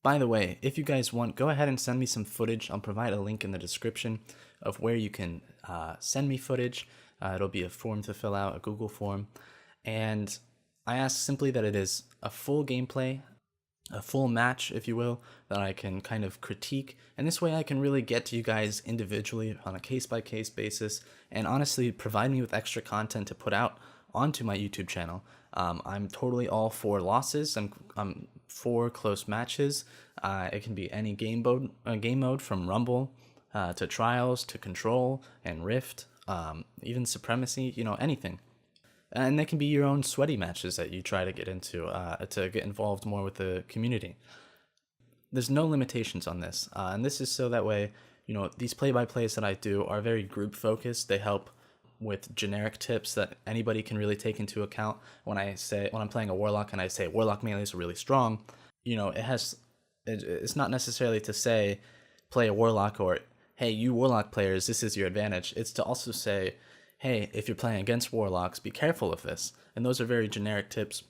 By the way, if you guys want, go ahead and send me some footage. I'll provide a link in the description of where you can send me footage. It'll be a form to fill out, a Google form. And I ask simply that it is a full gameplay, a full match, if you will, that I can kind of critique. And this way I can really get to you guys individually on a case-by-case basis and honestly provide me with extra content to put out onto my YouTube channel. I'm totally all for losses. I'm for close matches. It can be any game mode from Rumble to Trials to Control and Rift, even Supremacy, anything. And they can be your own sweaty matches that you try to get into to get involved more with the community. There's no limitations on this, and this is so that way, these play-by-plays that I do are very group-focused. They help with generic tips that anybody can really take into account. When I'm playing a Warlock and I say Warlock melees are really strong, it's not necessarily to say play a Warlock or hey, you Warlock players, this is your advantage. It's to also say, hey, if you're playing against Warlocks, be careful of this. And those are very generic tips.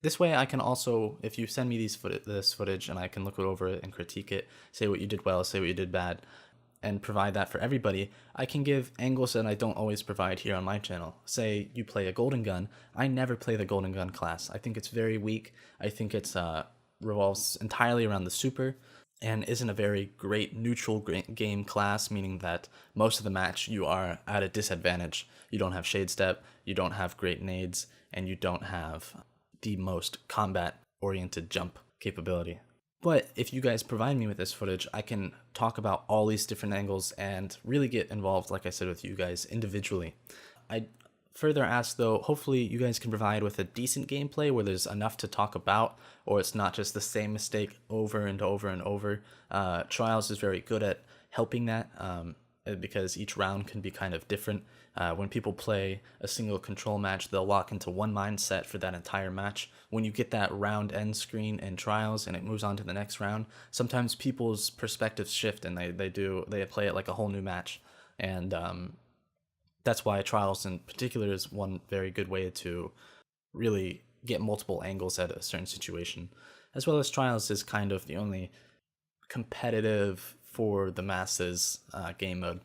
This way I can also, if you send me this footage and I can look over it and critique it, say what you did well, say what you did bad, and provide that for everybody, I can give angles that I don't always provide here on my channel. Say you play a Golden Gun, I never play the Golden Gun class. I think it's very weak. I think it's revolves entirely around the super and isn't a very great neutral game class, meaning that most of the match you are at a disadvantage. You don't have Shade Step, you don't have great nades, and you don't have the most combat-oriented jump capability. But if you guys provide me with this footage, I can talk about all these different angles and really get involved, like I said, with you guys individually. I further ask, though, hopefully you guys can provide with a decent gameplay where there's enough to talk about, or it's not just the same mistake over and over and over. Trials is very good at helping that because each round can be kind of different. When people play a single control match, they'll lock into one mindset for that entire match. When you get that round end screen in Trials and it moves on to the next round, sometimes people's perspectives shift and they play it like a whole new match. And that's why Trials in particular is one very good way to really get multiple angles at a certain situation, as well as Trials is kind of the only competitive for the masses game mode.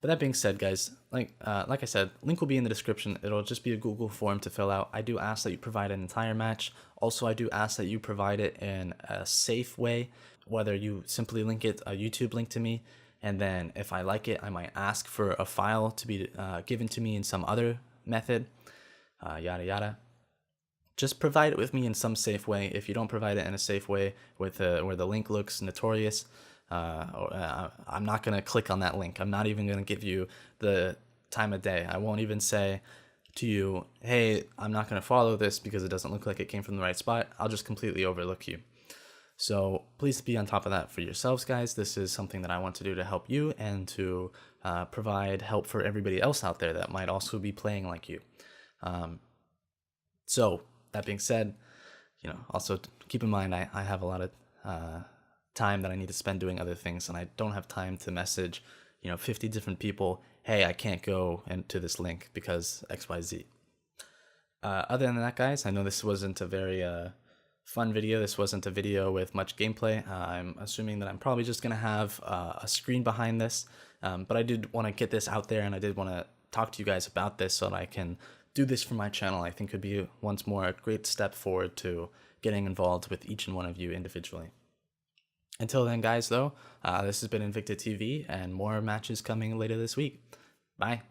But that being said, guys, like I said, link will be in the description. It'll just be a Google form to fill out. I do ask that you provide an entire match. Also, I do ask that you provide it in a safe way, whether you simply link it, a YouTube link to me, and then if I like it, I might ask for a file to be given to me in some other method, yada yada. Just provide it with me in some safe way. If you don't provide it in a safe way with where the link looks notorious, I'm not going to click on that link. I'm not even going to give you the time of day. I won't even say to you, hey, I'm not going to follow this because it doesn't look like it came from the right spot. I'll just completely overlook you. So please be on top of that for yourselves, guys. This is something that I want to do to help you and to provide help for everybody else out there that might also be playing like you. So that being said, also keep in mind I have a lot of time that I need to spend doing other things, and I don't have time to message 50 different people, hey, I can't go into this link because XYZ. Other than that, guys, I know this wasn't a very fun video. This wasn't a video with much gameplay. I'm assuming that I'm probably just gonna have a screen behind this, but I did want to get this out there, and I did want to talk to you guys about this so that I can do this for my channel. I think could be once more a great step forward to getting involved with each and one of you individually. Until then, guys, though, this has been Invicta TV, and more matches coming later this week. Bye.